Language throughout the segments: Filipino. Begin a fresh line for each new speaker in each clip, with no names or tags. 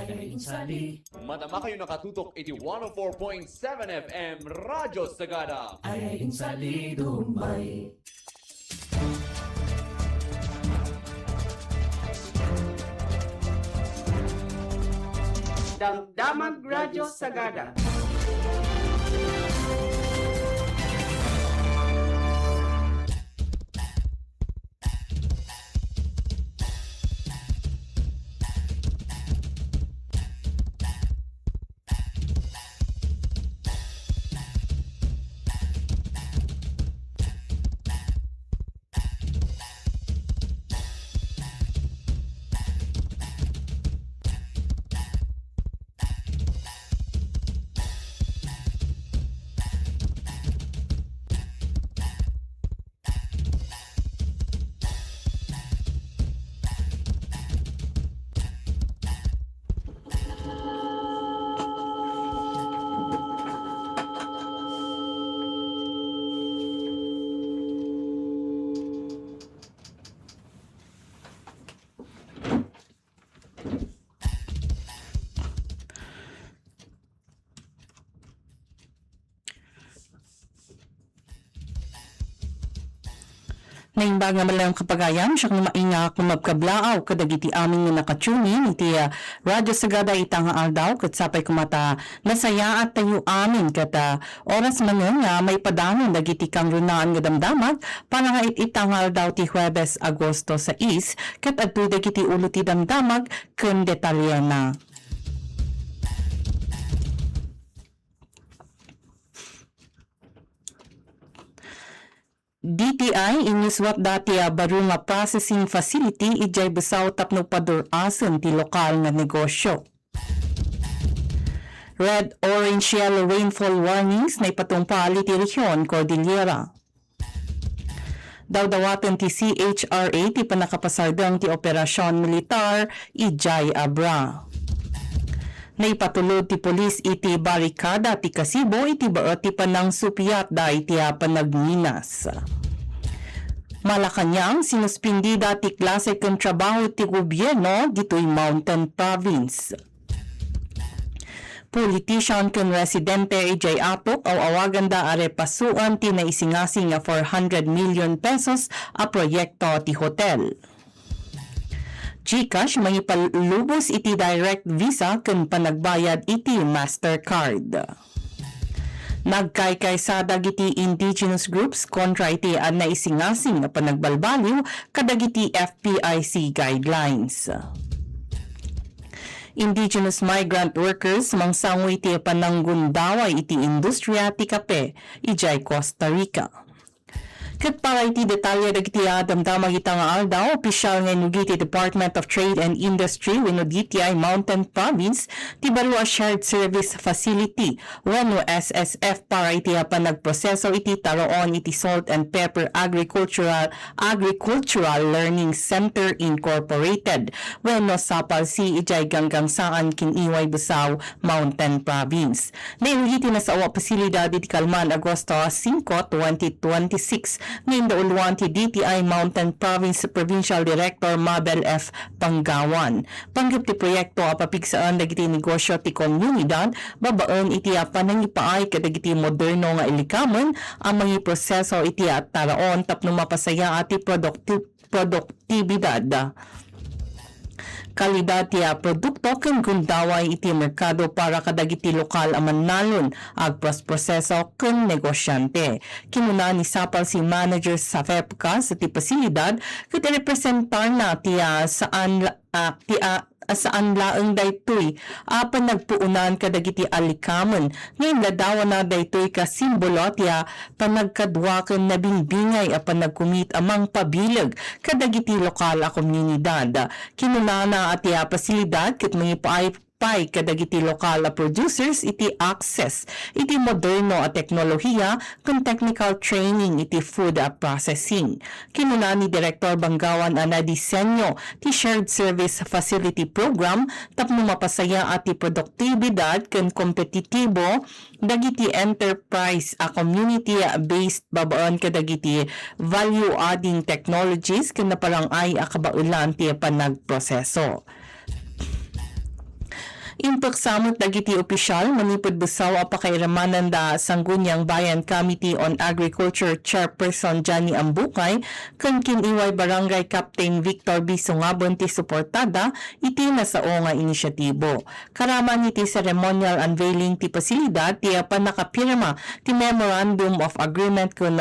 ay insali,
Madama kayo nakatutok 104.7 FM Radyo Sagada.
ay insali Dumay.
Damdamag Radyo Sagada.
Naimbag nga malang kapagayan, siya kung mainga kumabkablaaw kadagiti aming nga nakatunin iti Radyo Sagada itang aldaw kat sapay kumata nasaya at tayo amin kat oras man nga may padanon dagiti kang runaan nga damdamag para nga itang aldaw ti Huwebes Agosto 6 kat adto dagiti ulo ti damdamag ken detalye na. DTI iniswat dati baro nga processing facility ijay besaw tapno padurasan ti lokal nga negosyo. Red, orange, yellow rainfall warnings na ipatungpali ti Rehiyon Cordillera. Dawdawatan ti CHRA ti panakapasardang ti operasyon militar ijay abra. Naipatulod ti polis iti barikada ti Kasibo iti baot ti panang supiyat da iti panagminas. Malacanang sinuspindi dati klase ken trabaho ti gobyerno dito'y Mountain Province. Politician ken residente ijay atok aw awagan da are pasuan ti naisingasing nga 400 million pesos a proyekto ti hotel. GCash mangipalubos iti direct visa ken panagbayad iti Mastercard. Nagkaykay dagiti indigenous groups kontra iti naisingasing na panagbalbaliw kadagiti FPIC guidelines. Indigenous migrant workers mangsangoy iti pananggundaway iti industriya ti kape ijay Costa Rica. Kat para iti detalye dagiti damdamag itang aldaw, opisyal nga inugiti Department of Trade and Industry wenno DTI Mountain Province ti baro a shared service facility wenno SSF para iti panagproseso iti taroon iti Salt and Pepper Agricultural Learning Center Incorporated wenno SAPALC ijay ganggang saan kiniway Busaw Mountain Province. Nainugiti na sa awa pasilidad iti Kalman Agosto 5, 2026 ngayon dauluan ti DTI Mountain Province Provincial Director Mabel F. Panggawan. Panggap ti proyekto apapigsaan dagiti negosyo ti komunidad, babaon iti panangipaay kadagiti moderno nga ilikaman ang mga proseso iti at taraon tapno mapasaya ati produktibidad. Kalidad ti produkto ken gundaway iti merkado para kadagiti lokal a mannalon agpros proseso ken negosyante. Kinuna ni Sapal si manager sa FEPCA sa ti pasilidad ket representar na ti saan laeng daytoy apan nagpuunan kadagiti alikamen ngayon ladawan na daytoy ka simbolo tiya panagkadwa ken nabingbingay apan nagkumit amang pabileg kadagiti lokal a komunidad. Kinunana at tiya pasilidad ket mangipaay kadagiti lokal a producers iti access iti moderno a teknolohiya ken technical training iti food processing. Kinuna ni Director Banggawan na disenyo ti shared service facility program tapno mapasaya ati produktibidad ken kompetitibo dagiti enterprise a community based babaon kadagiti value adding technologies ken naparangay a kabaulan ti panagproseso. Impaksamot dagiti opisyal manipod busaw a pakairamanan da Sangguniang Bayan Committee on Agriculture Chairperson Johnny Ambukay ken kiniway Barangay Captain Victor B. Sungabon ti suportada iti nasao nga inisyatibo. Karaman iti ceremonial unveiling ti pasilidad ti panakapirma ti Memorandum of Agreement kun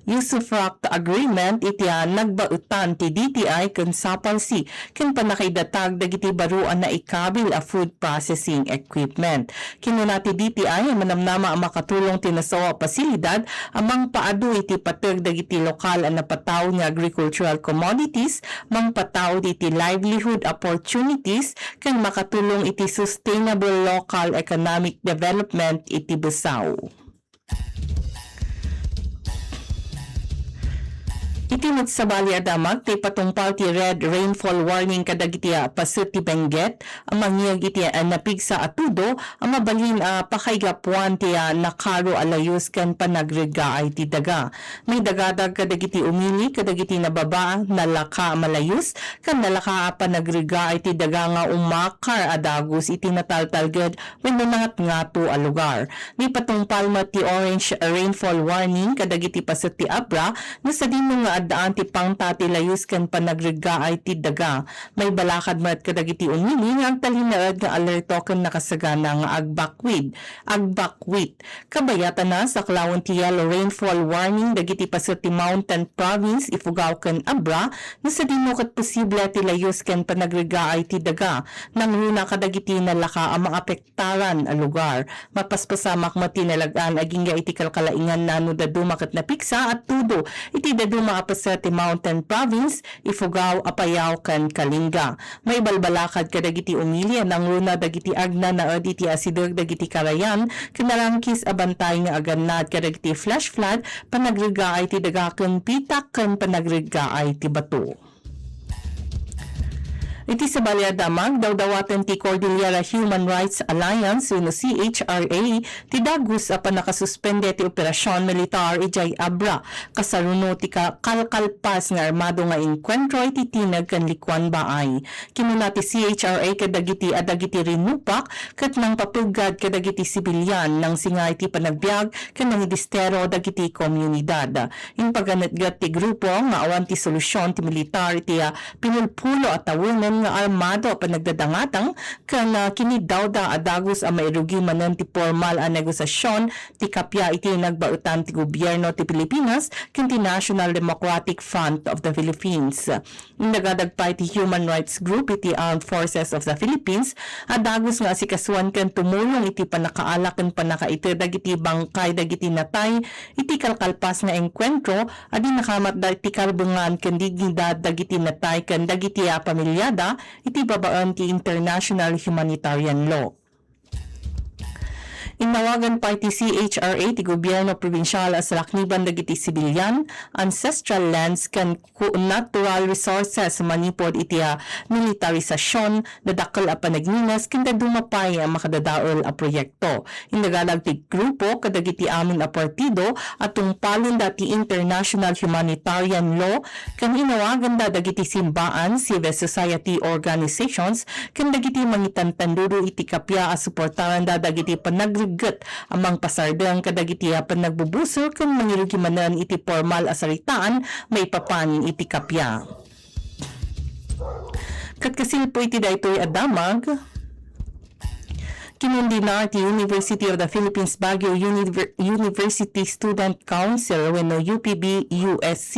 Usufruct Agreement iti nagbautan ti DTI ken SAPALC ken panakaidatag dagiti baruan na ikabil a food processing equipment. Kinuna ti DTI manamnama ang makatulong ti nasawa pasilidad amang paadu iti pateg dagiti lokal ang napataw nga agricultural commodities, mang pataw iti livelihood opportunities ken makatulong iti sustainable local economic development iti Busaw. Iti magsabali adamag ti patungpal ti red rainfall warning kadagiti pasut ti Benguet ang mangyag iti napigsa atudo ang mabalin pakaigapuan ti nakaro alayos ken panagriga ay ti daga. May dagadag kadagiti umili kadagiti nababa nalaka malayos ken nalaka panagriga ay ti daga nga umakar adagus iti nataltalged wenno nangat ngato a lugar. May patungpal ti orange rainfall warning kadagiti pasut ti Abra na sa dinmo nga daan ti pangtati layus ken panagriga ay ti daga. May balakad mat kadagiti umili nga agtalinaed nga alerto ken nakasagana nga agbakwit. Kabayatan na sa klawon ti yellow rainfall warning dagiti pasut ti Mountain Province Ifugao ken Abra na sa dinmo ket posible ti layus ken panagriga ay ti daga. Nangruna kadagiti nalaka ang mga apektaran a lugar. Mapaspasamak matinalagan aging iti kalkalaingan nano daduma ket napiksa at tudo iti daduma sa ti Mountain Province, Ifugao, Apayao, ken Kalinga. May balbalakad kadagiti umili nang runa dagiti agna na iti asidog dagiti karayan kinarangkis abantay nga agannad kadagiti flash flood panagriga ay ti daga ken pitak ken panagriga ay ti bato. Iti sa Baliadamag, dawdawaten ti Cordillera Human Rights Alliance o CHRA, ti dagus apan nakasuspende ti operasyon militar ijay Abra, kasaruno ti kalkalpas nga armado nga enkwentro iti tinag kan Likwan Baay. Kinuna ti CHRA kadagiti adagiti rinupak ket nang papugad kadagiti sibilyan nang singay ti panagbiag ken nang idistero dagiti komunidad. In paganatgat ti grupo nga awan ti solusyon ti militar iti pinulpulo at tawunan nga armado panagdadangatang kan kinidawda adagus ang mairugi manen ti formal a negosasyon ti kapya iti nagbautan ti gobyerno ti Pilipinas ken ti National Democratic Front of the Philippines. Nagadagpay ti Human Rights Group iti Armed Forces of the Philippines adagus nga sikasuan ken tumulong iti panakaalak ken panakaiter dagiti bangkay dagiti natay iti kalkalpas nga engkwentro adi nakamat dagiti karbungan ken dignidad dagiti natay ken dagiti pamilyada iti babaan ti international humanitarian law. Inawagan pa iti CHRA ti gobyerno probinsyal sa lakniban dagiti sibilyan, ancestral lands ken natural resources manipod iti militarisasyon dadakkel a panagninas ken dumapay ang makadadaol a proyekto. Indagalag ti grupo kadagiti amin a partido at tungpalon dati international humanitarian law ken inawagan da dagiti simbaan, civil society organizations ken dagiti mangitantandudo iti kapya a suportaran da dagiti panagrigat amang pasardang kadagiti panagbubuso kung mangirugimanan iti formal asaritaan may papan iti kapya. Katkasilpo iti daytoy adamag kinundina ti University of the Philippines Baguio University Student Council wenno UPB-USC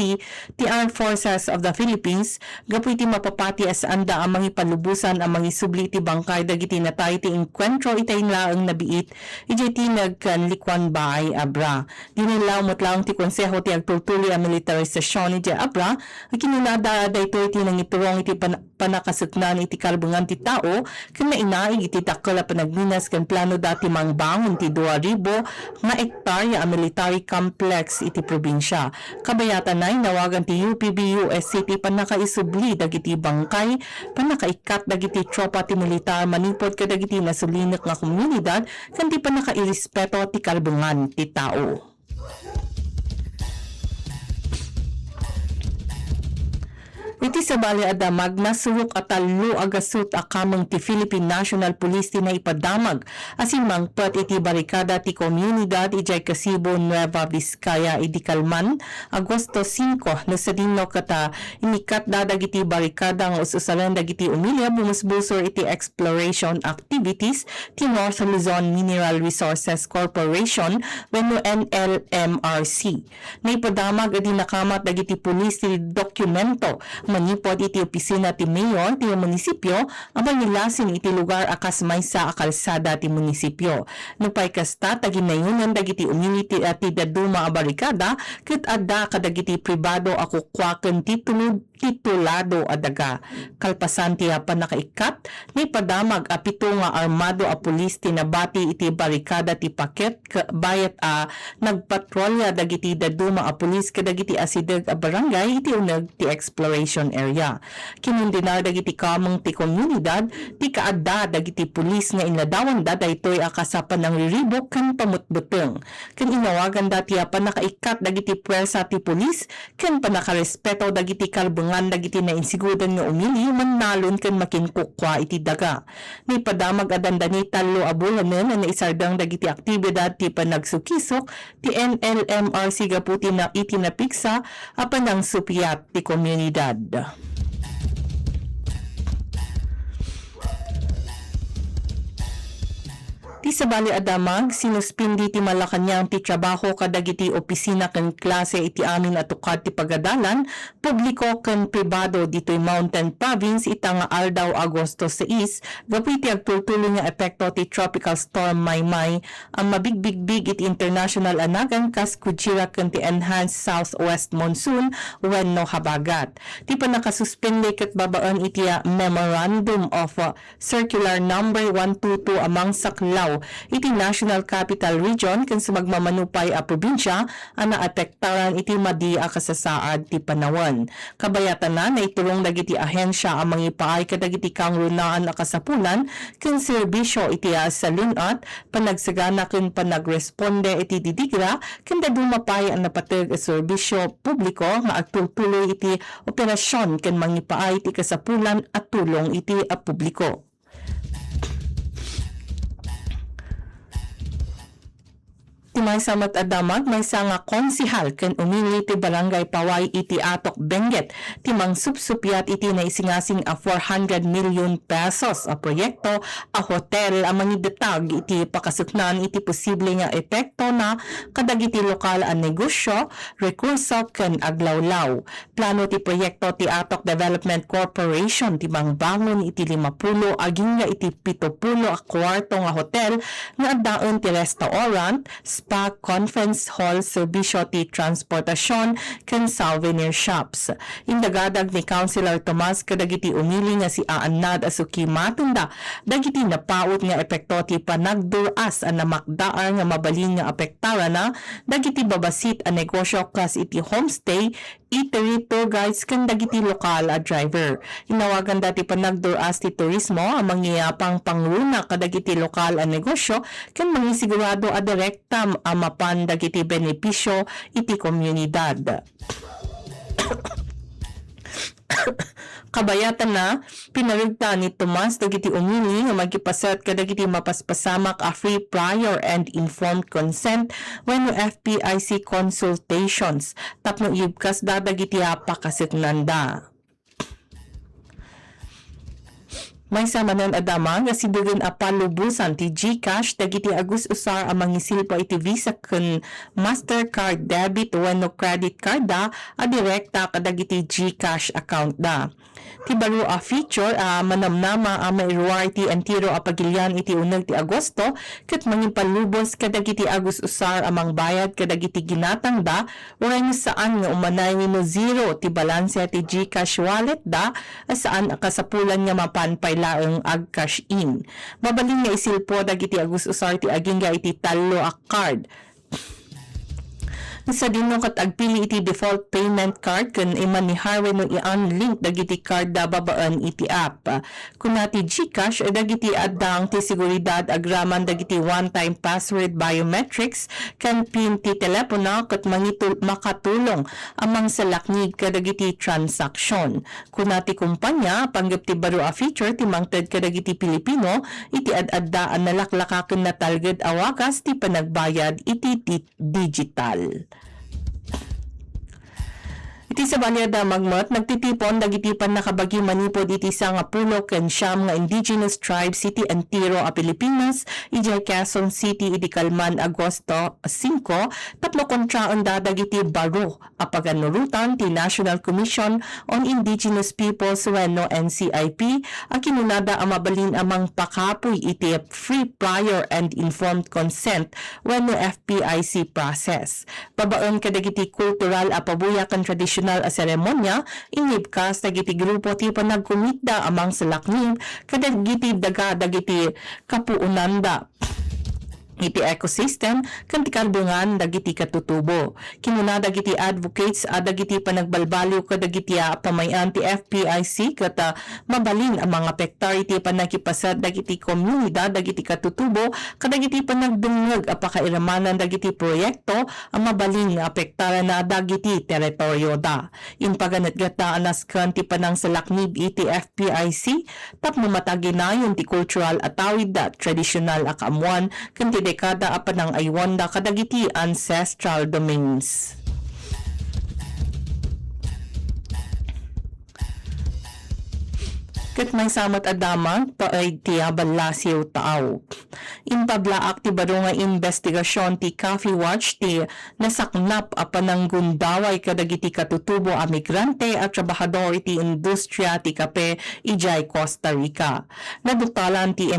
ti Armed Forces of the Philippines gapu iti mapapati as anda ang mga palubusan ang mga subli ti bangkay dagiti natay ti enkwentro itay laang nabiit iti tinag kan Likwan Baay Abra. Dinilaw mutlaong ti konseho ti agtultuloy ang militarisasyon iti Abra kinunada daytoy ti nangipurong iti panakasuknan iti kalbungan ti tao ken nainaig iti dakkel a panagninas kan plano dati mangbangon ti 2,000 nga ektarya ang military complex iti probinsya. Kabayatan na nawagan ti UPB-USC ti panakaisubli dagiti bangkay, panakaikat dagiti tropa ti militar manipod kadagiti nasulinak nga komunidad kan ti panakairespeto ti kalbungan ti tao. Iti sa bali adamag nasurok at talo agasut akamang ti Philippine National Police ti na ipadamag asin mangpat iti barikada ti komunidad ijay Kasibo Nueva Vizcaya iti Calman Agosto 5 no sa dinno kata inikat dadag iti barikada nga ususalan dagiti umilya bumusbusor iti exploration activities ti North Luzon Mineral Resources Corporation wenno NLMRC. Naipadamag adi nakamat dagiti pulis ti dokumento manipod iti opisina ti mayor ti munisipyo abang nilasin iti lugar akas maysa a kalsada ti munisipyo. Nupay kasta taginayunan dagiti umiliti ati daduma a barikada ket adda kadagiti pribado ako kwaken titulado adaga. Kalpasan ti apan nakaikat ni padamag a pito nga armado a pulis tinabati iti barikada ti paket bayat a nagpatrolya dagiti daduma a pulis kadagiti asideg a barangay iti uneg ti exploration area. Kinundinar dagiti kamong ti komunidad ti kaadda dagiti pulis nga inladawan da daytoy akasapan ng riribok ken pamutbuteng. Ken inawagan dati apan nakaikat dagiti puwersa ti pulis ken panakarespeto dagiti kalbungan dagiti na insigudan nga umili mannalon ken makinkukwa iti daga. Ni padamag adandani talo a bulanen na naisardang dagiti aktibidad ti panagsukisok ti NLMRC gaputi na iti napiksa apan ang supiyat ti komunidad. Ti sa bali adamag sinuspindi ti Malacañang ti trabaho kadagiti opisina ken klase iti amin atukad ti pagadalan publiko ken pribado ditoy Mountain Province itanga aldaw Agosto 6 gapiti agtultuloy nga epekto ti tropical storm Maymay ang mabigbigbig iti international anagan kas kujira ken ti enhanced southwest monsoon wenno habagat. Ti panakasuspindi ket babaan iti Memorandum of Circular number 122 amang saklaw iti National Capital Region ken sumagmamanupay a probinsya ang naapektaran iti madia kasasaad ti panawan. Kabayatan na iturong dagiti ahensya ang mangipaay kadagiti kangrunaan a kasapulan ken serbisyo iti salunat panagsagana ken panagresponde iti didigra ken dadumapay ang napateg a serbisyo publiko nga agtultuloy iti operasyon ken mangipaay iti kasapulan at tulong iti publiko. Ti may samat adamag may nga konsihal ken umili ti barangay Paway iti Atok Benguet ti mangsupsupyat iti naisingasing a 400 million pesos a proyekto a hotel a mangidetag iti pakasuknan iti posible nga epekto na kadagiti lokal a negosyo, rekurso ken aglawlaw. Plano ti proyekto ti Atok Development Corporation ti mangbangon iti 50 aging nga iti 70 a kwarto nga hotel nga addaon ti restaurant, spa, conference hall, serbisyo ti transportasyon ken souvenir shops. Indagadag ni Councilor Tomas kadagiti umili nga si Aanad Asuki Matunda dagiti napaut nga epekto ti panagduras a namakdaar nga mabalin nga apektara na dagiti babasit a negosyo kas iti homestay, eatery, tour guides ken dagiti lokal a driver. Inawagan dati panagduras ti turismo ang mangyayapang pangruna kadagiti lokal a negosyo ken mangisigurado a direkta a mapan dagiti benepisyo iti komunidad. Kabayatan na pinarigta ni Tomas dagiti umili nga magipasat kadagiti mapaspasamak a free prior and informed consent when FPIC consultations tapno ibkas dagiti apakasiknanda. May samanan adama nga sidugan a palubusan ti GCash dagiti agus usar ang mangisilpo iti Visa ken Mastercard debit wenno credit card da a direkta kadagiti GCash account da. Ti baro a feature manamnama a mairuar ti antiro a pagilyan iti uneg ti Agosto ket mangipalubos kadagiti agus usar amang bayad kadagiti ginatang da wenno saan nga umanay no zero ti balanse ti GCash wallet da saan kasapulan nga mapanpay laeng ag cash in. Mabalin nga isilpo dagiti agus usar ti aging iti talo a card. Sa dinong kat agpili iti default payment card kun iman ni Harvey no i-unlink dagiti card da babaan iti app. Kunati GCash dagiti addang ti seguridad agraman dagiti one-time password biometrics kan PIN ti telepono kat makatulong amang salaknid kadagiti transaksyon. Kunati kumpanya panggap ti baro a feature ti mangted kadagiti Pilipino iti ad-addaan nalaklakaken na talged awagas ti panagbayad iti digital. Iti sa balyada magmat, nagtitipon dagitipan nakabagi manipod iti sa nga pulo ken siyam nga indigenous tribes iti Antiro a Pilipinas, ijay Quezon City iti Calman Agosto 5, tapno kontraan dagiti baro a paganurutan ti National Commission on Indigenous Peoples wenno NCIP a kinunada a mabalin amang pakapoy iti free prior and informed consent wenno FPIC process. Babaon kadagiti cultural a pabuyakan traditional a seremonya inibkas dagiti grupo ti panagkumita amang salaknib kadagiti daga dagiti kapuunanda iti ecosystem kanti kaldungan dagiti katutubo. Kinuna dagiti advocates dagiti panagbalbaliw kadagiti pamayan ti FPIC kata mabalin ang mga pektar iti panakipasad dagiti komunidad dagiti katutubo kadagiti panagdungag a pakairamanan dagiti proyekto ang mabalin nga pektar na dagiti teritoryo da. Inpaganat gata anas kanti panang salaknib iti FPIC tapno mataginayon ti cultural atawid da traditional akamuan kanti dekada apan ang aywanda kadagiti ancestral domains. Ket may samat adamang paay ti balasiw taaw. Impablaak ti baro nga investigasyon ti Coffee Watch ti nasaknap a pananggundaway kadagiti katutubo a migrante at trabahador iti industriya ti kape ijay Costa Rica. Nadutalan ti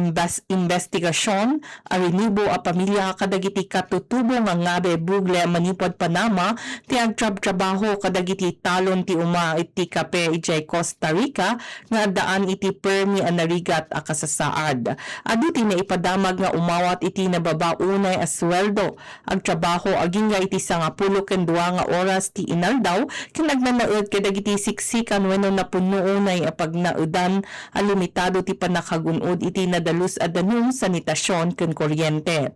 investigasyon a rinibo a pamilya kadagiti katutubo nga ngabe bugle manipod Panama ti agtrab-trabaho kadagiti talon ti uma iti kape ijay Costa Rica nga daan iti permi anarigat a kasasaad. Aditi na ipadamag nga umawat iti nababaunay a sweldo. Ang trabaho aging nga iti 10 ken 2 nga oras ti inaldaw ken nagnanaed kadagiti siksikan wenno napunuunay a pagnaedan a limitado ti panakagunod iti nadalus a danum sanitasyon ken kuryente.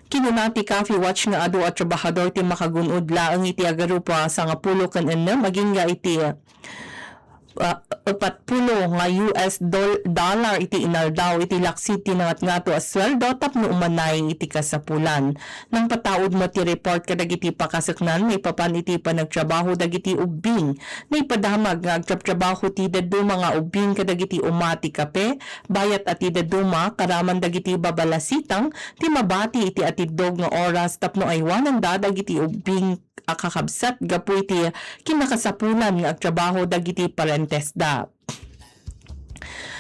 Kinunati Coffee Watch nga adu at trabahador ti makagunod laeng iti agarupa sa nga pulo ken ennem maging nga iti 40 nga US dollar iti inaldaw iti laksiti nangat ngato as sweldo tapno umanay iti kasapulan. Nang pataod mo ti report kadagiti pakasaknan may papan iti panagtrabaho dagiti ubing. May padamag nga agtrabaho ti daduma nga ubing kadagiti umati kape bayat at ti daduma karaman dagiti babalasitang ti mabati iti atidog nga oras tapno aywanan dagiti ubing akakabsat gapu iti kinakasapulan nga agtrabaho dagiti parentes da.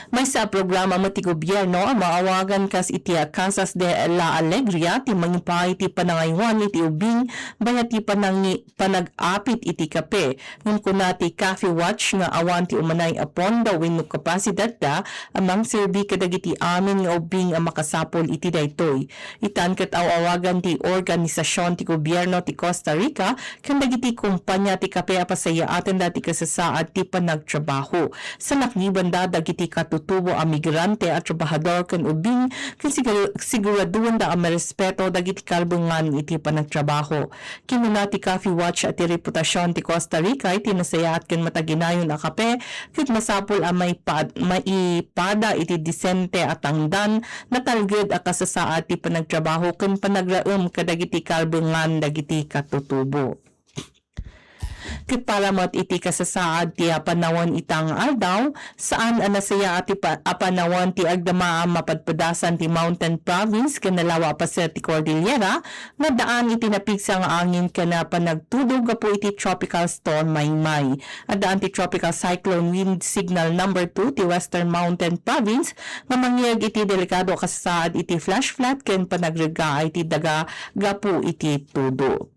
May sa programa mo ti gobyerno ang maawagan kas iti Casas de la Alegria ti mangipay ti panangaywan iti ubing bayat ti panag-apit iti kape. Ngun kuna ti Coffee Watch nga awan ti umanay apon daw wenno kapasidad da amang serbi kadagiti amin nga ubing ang makasapol iti daytoy. Itan ket awagan ti organisasyon ti gobyerno ti Costa Rica ken dagiti kumpanya ti kape a pasayaaten dati kasasaad ti panagtrabaho. Sa nakniban da dagiti tubo ang migrante at trabahador ken ubing ken siguraduhan da ang marespeto dagiti kalbungan iti panagtrabaho. Kinuna ti Coffee Watch at ti reputasyon ti Costa Rica iti nasayaat ken mataginayon a kape ket masapol ang maipada iti disente at tangdan na talged a kasasaad ti panagtrabaho ken panagraem kadagiti kalbungan dagiti katutubo. Ket para mat iti kasasaad ti apanawan itang aldaw saan anasaya ati apanawan ti agdama mapadpadasan ti Mountain Province ken nalawa pa sa ti Cordillera nga daan iti napigsa nga angin ken panagtudog gapu iti tropical storm Maymay. At daan ti tropical cyclone wind signal number 2 ti Western Mountain Province nga mangyag iti delikado kasasaad iti flash flood ken panagrega iti daga gapu iti tudo.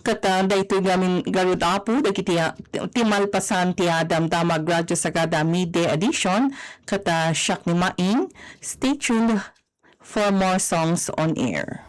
Kata daytoy gamin garud apo dagiti timalpasan ti damdamag radyo sagada midday edition kata siak ni Maing. Stay tuned for more songs on air.